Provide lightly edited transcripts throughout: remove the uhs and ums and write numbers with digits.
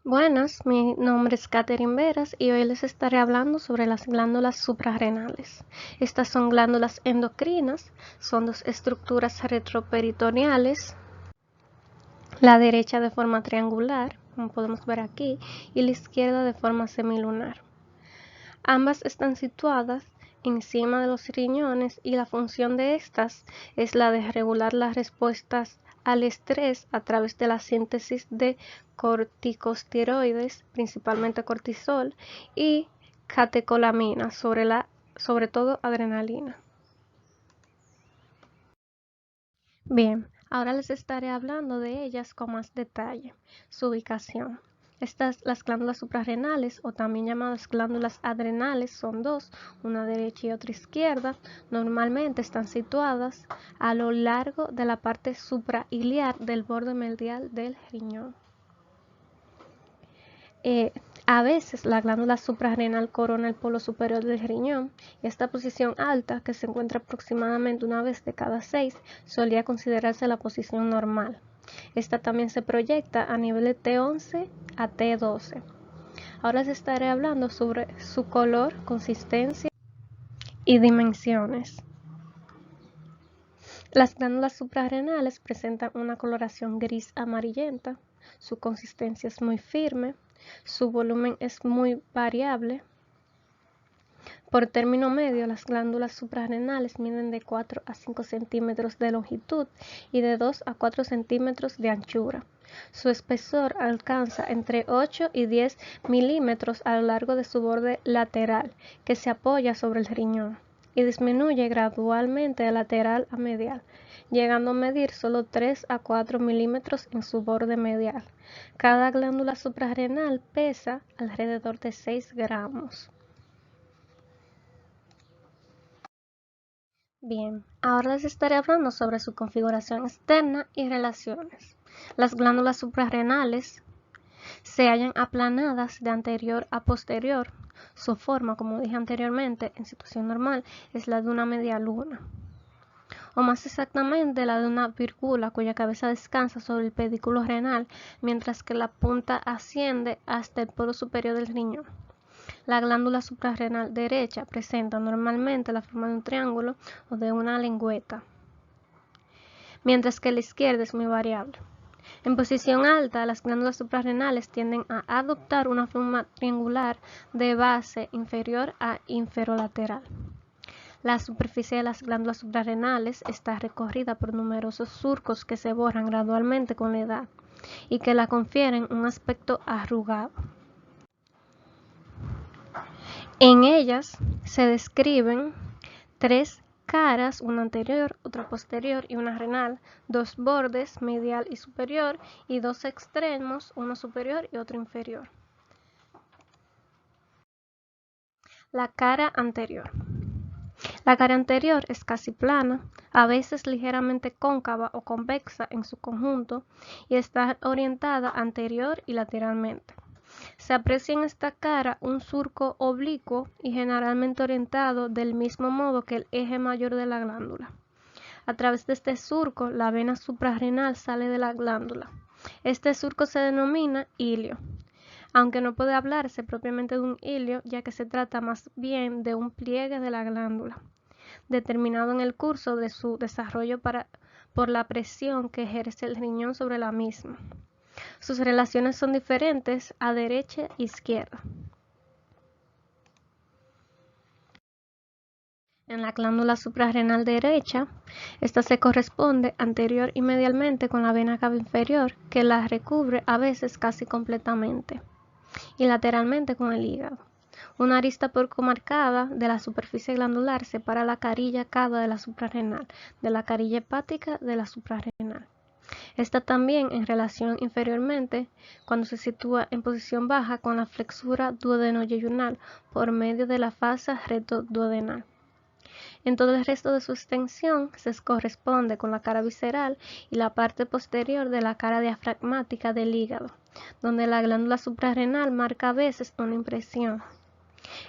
Buenas, mi nombre es Katherine Veras y hoy les estaré hablando sobre las glándulas suprarrenales. Estas son glándulas endocrinas, son dos estructuras retroperitoneales, la derecha de forma triangular, como podemos ver aquí, y la izquierda de forma semilunar. Ambas están situadas encima de los riñones y la función de estas es la de regular las respuestas al estrés a través de la síntesis de corticosteroides, principalmente cortisol, y catecolaminas, sobre todo adrenalina. Bien, ahora les estaré hablando de ellas con más detalle. Su ubicación. Las glándulas suprarrenales, o también llamadas glándulas adrenales, son dos, una derecha y otra izquierda. Normalmente están situadas a lo largo de la parte suprailiar del borde medial del riñón. A veces la glándula suprarrenal corona el polo superior del riñón y esta posición alta, que se encuentra aproximadamente una vez de cada 6, solía considerarse la posición normal. Esta también se proyecta a nivel de T11 a T12. Ahora les estaré hablando sobre su color, consistencia y dimensiones. Las glándulas suprarrenales presentan una coloración gris amarillenta, su consistencia es muy firme, su volumen es muy variable. Por término medio, las glándulas suprarrenales miden de 4 a 5 centímetros de longitud y de 2 a 4 centímetros de anchura. Su espesor alcanza entre 8 y 10 milímetros a lo largo de su borde lateral, que se apoya sobre el riñón, y disminuye gradualmente de lateral a medial, llegando a medir solo 3 a 4 milímetros en su borde medial. Cada glándula suprarrenal pesa alrededor de 6 gramos. Bien, ahora les estaré hablando sobre su configuración externa y relaciones. Las glándulas suprarrenales se hallan aplanadas de anterior a posterior. Su forma, como dije anteriormente, en situación normal, es la de una media luna, o más exactamente la de una vírgula cuya cabeza descansa sobre el pedículo renal, mientras que la punta asciende hasta el polo superior del riñón. La glándula suprarrenal derecha presenta normalmente la forma de un triángulo o de una lengüeta, mientras que la izquierda es muy variable. En posición alta, las glándulas suprarrenales tienden a adoptar una forma triangular de base inferior a inferolateral. La superficie de las glándulas suprarrenales está recorrida por numerosos surcos que se borran gradualmente con la edad y que la confieren un aspecto arrugado. En ellas se describen 3 caras, una anterior, otra posterior y una renal, 2 bordes, medial y superior, y 2 extremos, uno superior y otro inferior. La cara anterior. La cara anterior es casi plana, a veces ligeramente cóncava o convexa en su conjunto, y está orientada anterior y lateralmente. Se aprecia en esta cara un surco oblicuo y generalmente orientado del mismo modo que el eje mayor de la glándula. A través de este surco, la vena suprarrenal sale de la glándula. Este surco se denomina hilio, aunque no puede hablarse propiamente de un hilio, ya que se trata más bien de un pliegue de la glándula, determinado en el curso de su desarrollo por la presión que ejerce el riñón sobre la misma. Sus relaciones son diferentes a derecha e izquierda. En la glándula suprarrenal derecha, esta se corresponde anterior y medialmente con la vena cava inferior, que la recubre a veces casi completamente, y lateralmente con el hígado. Una arista poco marcada de la superficie glandular separa la carilla cava de la suprarrenal, de la carilla hepática de la suprarrenal. Está también en relación inferiormente, cuando se sitúa en posición baja, con la flexura duodeno-yeyunal por medio de la falsa recto-duodenal. En todo el resto de su extensión se corresponde con la cara visceral y la parte posterior de la cara diafragmática del hígado, donde la glándula suprarrenal marca a veces una impresión.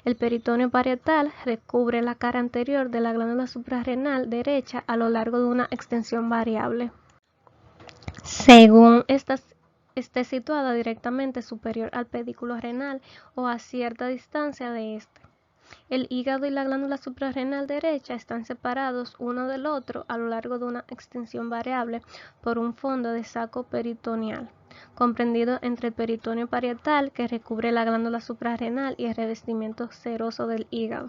El peritoneo parietal recubre la cara anterior de la glándula suprarrenal derecha a lo largo de una extensión variable. Según estas esté situada directamente superior al pedículo renal o a cierta distancia de este. El hígado y la glándula suprarrenal derecha están separados uno del otro a lo largo de una extensión variable por un fondo de saco peritoneal, comprendido entre el peritoneo parietal que recubre la glándula suprarrenal y el revestimiento seroso del hígado.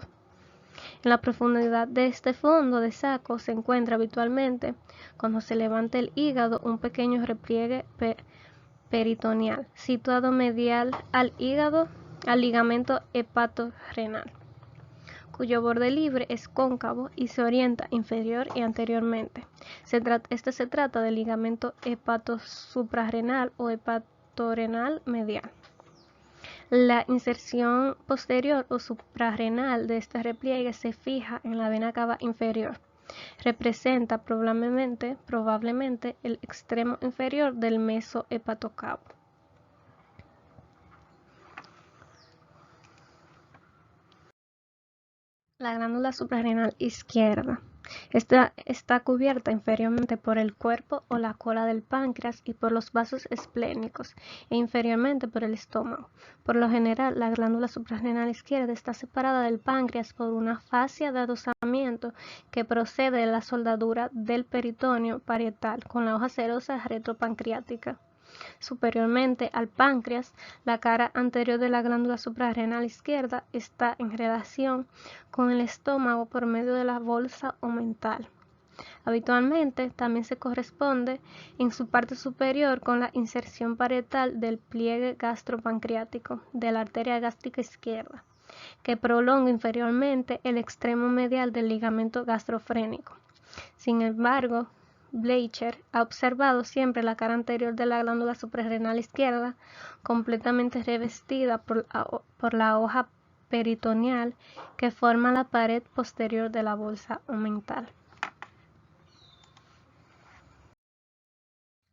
En la profundidad de este fondo de saco se encuentra habitualmente, cuando se levanta el hígado, un pequeño repliegue peritoneal, situado medial al hígado, al ligamento hepatorrenal, cuyo borde libre es cóncavo y se orienta inferior y anteriormente. Este se trata del ligamento hepatosuprarrenal o hepatorenal medial. La inserción posterior o suprarrenal de este repliegue se fija en la vena cava inferior. Representa probablemente el extremo inferior del mesohepatocavo. La glándula suprarrenal izquierda. Esta está cubierta inferiormente por el cuerpo o la cola del páncreas y por los vasos esplénicos, e inferiormente por el estómago. Por lo general, la glándula suprarrenal izquierda está separada del páncreas por una fascia de adosamiento que procede de la soldadura del peritoneo parietal con la hoja serosa retropancreática. Superiormente al páncreas, la cara anterior de la glándula suprarrenal izquierda está en relación con el estómago por medio de la bolsa omental. Habitualmente también se corresponde en su parte superior con la inserción parietal del pliegue gastropancreático de la arteria gástrica izquierda, que prolonga inferiormente el extremo medial del ligamento gastrofrénico. Sin embargo, Bleicher ha observado siempre la cara anterior de la glándula suprarrenal izquierda completamente revestida por la hoja peritoneal que forma la pared posterior de la bolsa omental.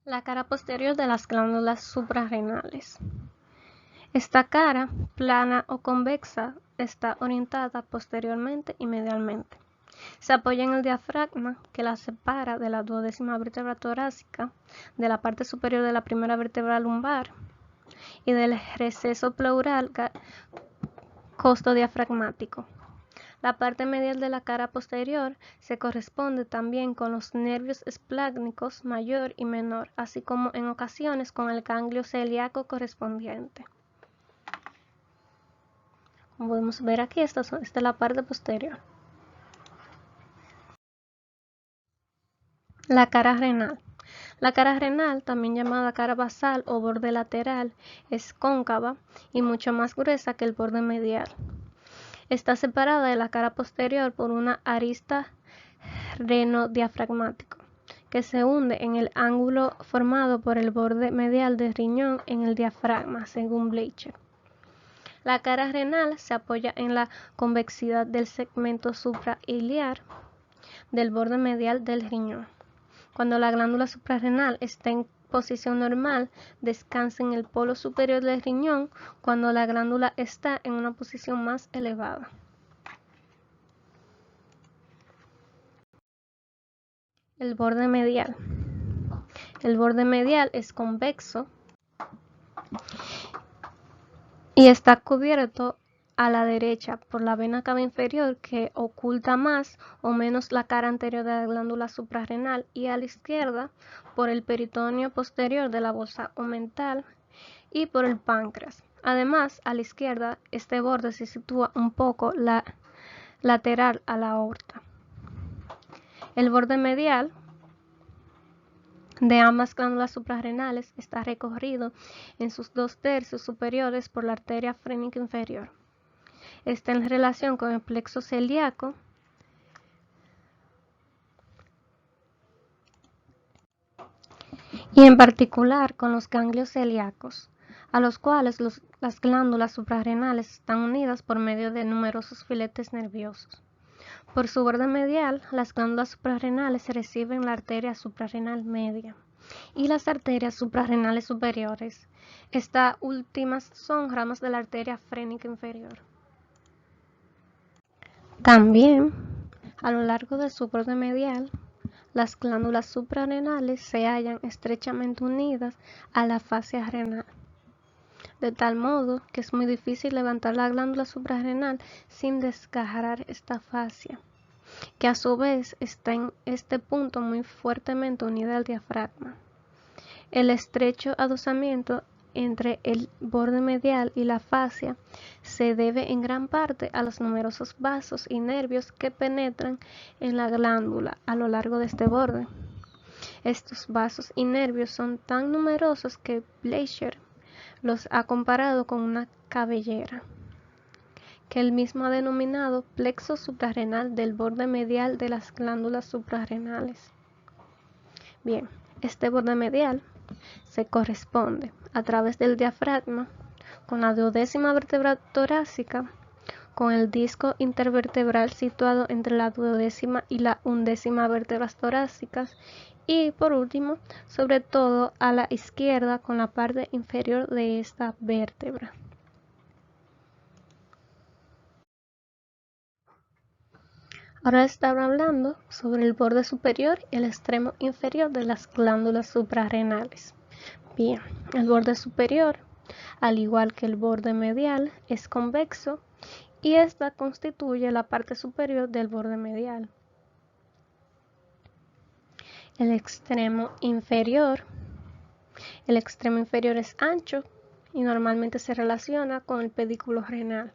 La cara posterior de las glándulas suprarrenales. Esta cara, plana o convexa, está orientada posteriormente y medialmente. Se apoya en el diafragma que la separa de la 12ª vértebra torácica, de la parte superior de la primera vértebra lumbar y del receso pleural costodiafragmático. La parte medial de la cara posterior se corresponde también con los nervios esplácnicos mayor y menor, así como en ocasiones con el ganglio celíaco correspondiente. Como podemos ver aquí, esta es la parte posterior. La cara renal. La cara renal, también llamada cara basal o borde lateral, es cóncava y mucho más gruesa que el borde medial. Está separada de la cara posterior por una arista renodiafragmático, que se hunde en el ángulo formado por el borde medial del riñón en el diafragma, según Bleicher. La cara renal se apoya en la convexidad del segmento suprailiar del borde medial del riñón. Cuando la glándula suprarrenal está en posición normal, descansa en el polo superior del riñón cuando la glándula está en una posición más elevada. El borde medial. El borde medial es convexo y está cubierto a la derecha por la vena cava inferior que oculta más o menos la cara anterior de la glándula suprarrenal y a la izquierda por el peritoneo posterior de la bolsa omental y por el páncreas. Además, a la izquierda este borde se sitúa un poco lateral a la aorta. El borde medial de ambas glándulas suprarrenales está recorrido en sus 2/3 superiores por la arteria frénica inferior. Está en relación con el plexo celíaco y en particular con los ganglios celíacos, a los cuales las glándulas suprarrenales están unidas por medio de numerosos filetes nerviosos. Por su borde medial, las glándulas suprarrenales reciben la arteria suprarrenal media y las arterias suprarrenales superiores. Estas últimas son ramas de la arteria frénica inferior. También, a lo largo de su borde medial, las glándulas suprarrenales se hallan estrechamente unidas a la fascia renal, de tal modo que es muy difícil levantar la glándula suprarrenal sin desgarrar esta fascia, que a su vez está en este punto muy fuertemente unida al diafragma. El estrecho adosamiento entre el borde medial y la fascia se debe en gran parte a los numerosos vasos y nervios que penetran en la glándula a lo largo de este borde. Estos vasos y nervios son tan numerosos que Bleicher los ha comparado con una cabellera, que él mismo ha denominado plexo suprarrenal del borde medial de las glándulas suprarrenales. Bien, este borde medial se corresponde a través del diafragma con la duodécima vértebra torácica, con el disco intervertebral situado entre la duodécima y la undécima vértebras torácicas y, por último, sobre todo a la izquierda con la parte inferior de esta vértebra. Ahora estaba hablando sobre el borde superior y el extremo inferior de las glándulas suprarrenales. Bien, el borde superior, al igual que el borde medial, es convexo y esta constituye la parte superior del borde medial. El extremo inferior es ancho y normalmente se relaciona con el pedículo renal.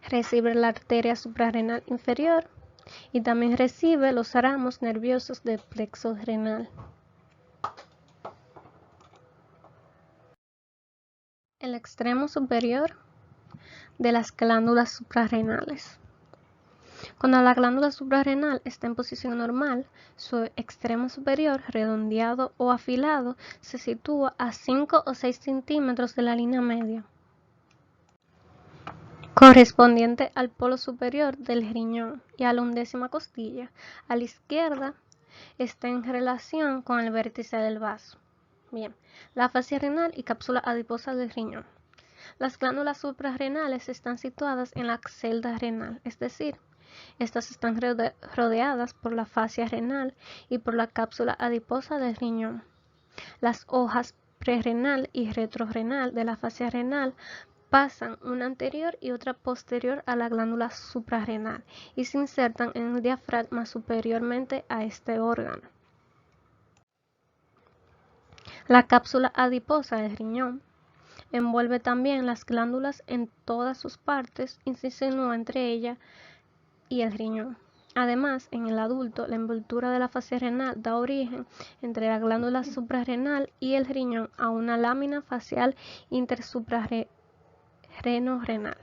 Recibe la arteria suprarrenal inferior y también recibe los ramos nerviosos del plexo renal. El extremo superior de las glándulas suprarrenales. Cuando la glándula suprarrenal está en posición normal, su extremo superior, redondeado o afilado, se sitúa a 5 o 6 centímetros de la línea media, correspondiente al polo superior del riñón y a la undécima costilla. A la izquierda está en relación con el vértice del vaso. Bien, la fascia renal y cápsula adiposa del riñón. Las glándulas suprarrenales están situadas en la celda renal, es decir, estas están rodeadas por la fascia renal y por la cápsula adiposa del riñón. Las hojas prerrenal y retrorrenal de la fascia renal pasan una anterior y otra posterior a la glándula suprarrenal y se insertan en el diafragma superiormente a este órgano. La cápsula adiposa del riñón envuelve también las glándulas en todas sus partes y se insinúa entre ella y el riñón. Además, en el adulto, la envoltura de la fascia renal da origen entre la glándula suprarrenal y el riñón a una lámina facial intersuprarreno-renal.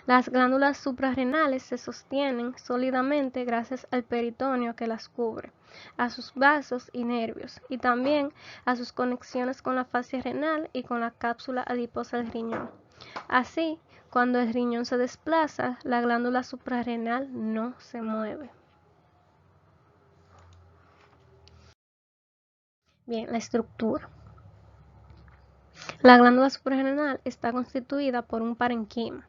Las glándulas suprarrenales se sostienen sólidamente gracias al peritoneo que las cubre, a sus vasos y nervios, y también a sus conexiones con la fascia renal y con la cápsula adiposa del riñón. Así, cuando el riñón se desplaza, la glándula suprarrenal no se mueve. Bien, la estructura. La glándula suprarrenal está constituida por un parenquima,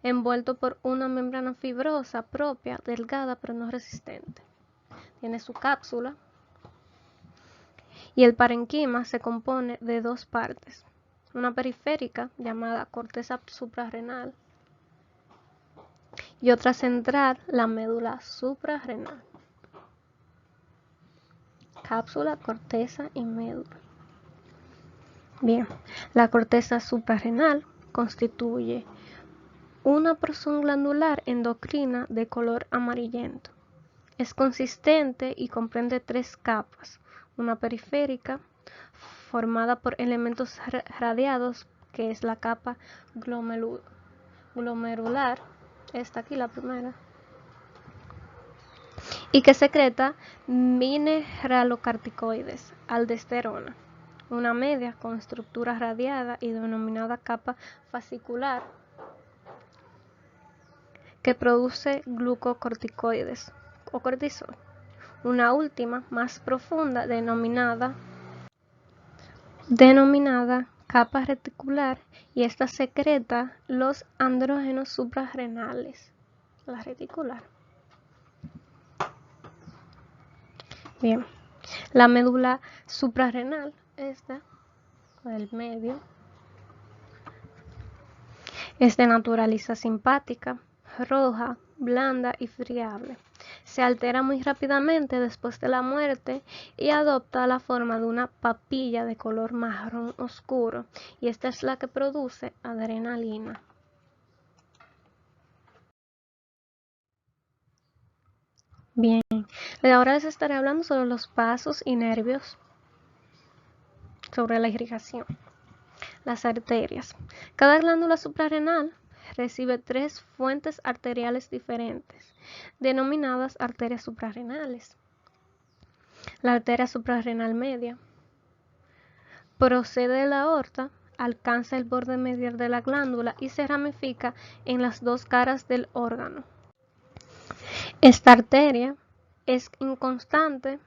envuelto por una membrana fibrosa propia, delgada pero no resistente. Tiene su cápsula y el parenquima se compone de dos partes, una periférica llamada corteza suprarrenal y otra central, la médula suprarrenal. Cápsula, corteza y médula. Bien, la corteza suprarrenal constituye una porción glandular endocrina de color amarillento. Es consistente y comprende tres capas, una periférica formada por elementos radiados, que es la capa glomerular, esta aquí la primera, y que secreta mineralocorticoides, aldosterona, una media con estructura radiada y denominada capa fascicular, que produce glucocorticoides o cortisol, una última más profunda denominada capa reticular, y esta secreta los andrógenos suprarrenales, la reticular. Bien, la médula suprarrenal, esta del medio, es de naturaleza simpática, roja, blanda y friable. Se altera muy rápidamente después de la muerte y adopta la forma de una papilla de color marrón oscuro, y esta es la que produce adrenalina. Bien, ahora les estaré hablando sobre los vasos y nervios, sobre la irrigación. Las arterias. Cada glándula suprarrenal recibe 3 fuentes arteriales diferentes, denominadas arterias suprarrenales. La arteria suprarrenal media procede de la aorta, alcanza el borde medial de la glándula y se ramifica en las 2 caras del órgano. Esta arteria es inconstante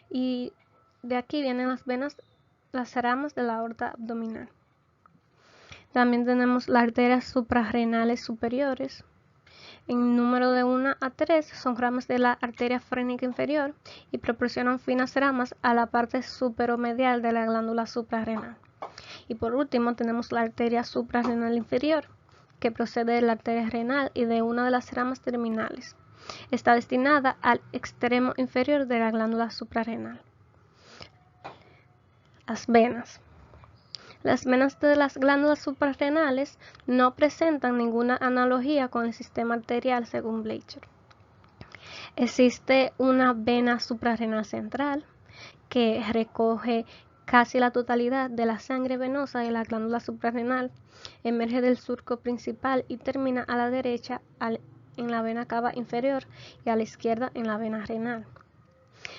y de aquí vienen las venas, las ramas de la aorta abdominal. También tenemos las arterias suprarrenales superiores. En número de 1 a 3 son ramas de la arteria frénica inferior y proporcionan finas ramas a la parte superomedial de la glándula suprarrenal. Y por último tenemos la arteria suprarrenal inferior, que procede de la arteria renal y de una de las ramas terminales. Está destinada al extremo inferior de la glándula suprarrenal. Las venas. Las venas de las glándulas suprarrenales no presentan ninguna analogía con el sistema arterial según Bleicher. Existe una vena suprarrenal central que recoge casi la totalidad de la sangre venosa de la glándula suprarrenal, emerge del surco principal y termina a la derecha en la vena cava inferior y a la izquierda en la vena renal.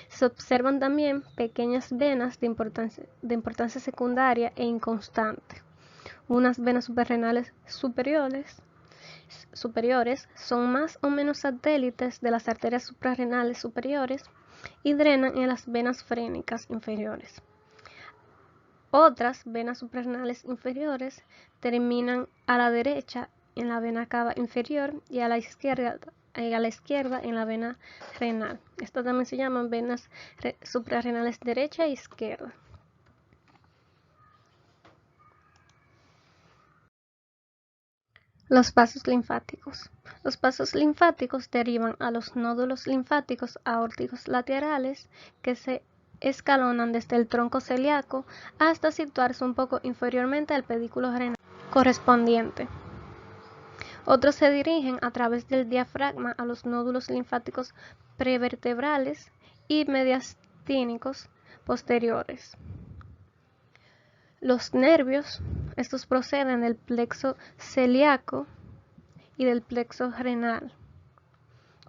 Se observan también pequeñas venas de importancia secundaria e inconstante. Unas venas suprarrenales superiores son más o menos satélites de las arterias suprarrenales superiores y drenan en las venas frénicas inferiores. Otras venas suprarrenales inferiores terminan a la derecha en la vena cava inferior y a la izquierda en la vena renal. Estas también se llaman venas suprarrenales derecha e izquierda. Los vasos linfáticos. Los vasos linfáticos derivan a los nódulos linfáticos aórticos laterales que se escalonan desde el tronco celíaco hasta situarse un poco inferiormente al pedúnculo renal correspondiente. Otros se dirigen a través del diafragma a los nódulos linfáticos prevertebrales y mediastínicos posteriores. Los nervios, estos proceden del plexo celíaco y del plexo renal.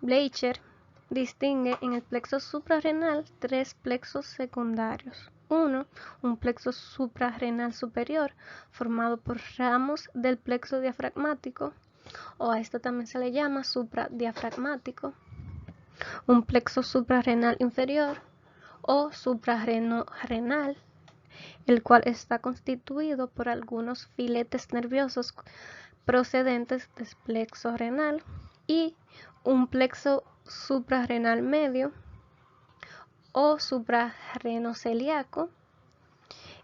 Bleicher distingue en el plexo suprarrenal 3 plexos secundarios. 1. Un plexo suprarrenal superior formado por ramos del plexo diafragmático, o a esto también se le llama supradiafragmático. Un plexo suprarrenal inferior o suprarrenal, el cual está constituido por algunos filetes nerviosos procedentes del plexo renal, y un plexo suprarrenal medio o suprarrenocelíaco,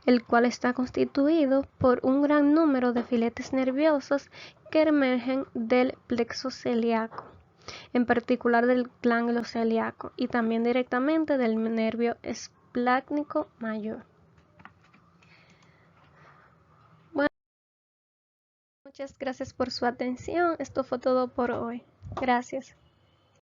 el cual está constituido por un gran número de filetes nerviosos que emergen del plexo celíaco, en particular del ganglio celíaco, y también directamente del nervio esplácnico mayor. Bueno, muchas gracias por su atención. Esto fue todo por hoy. Gracias.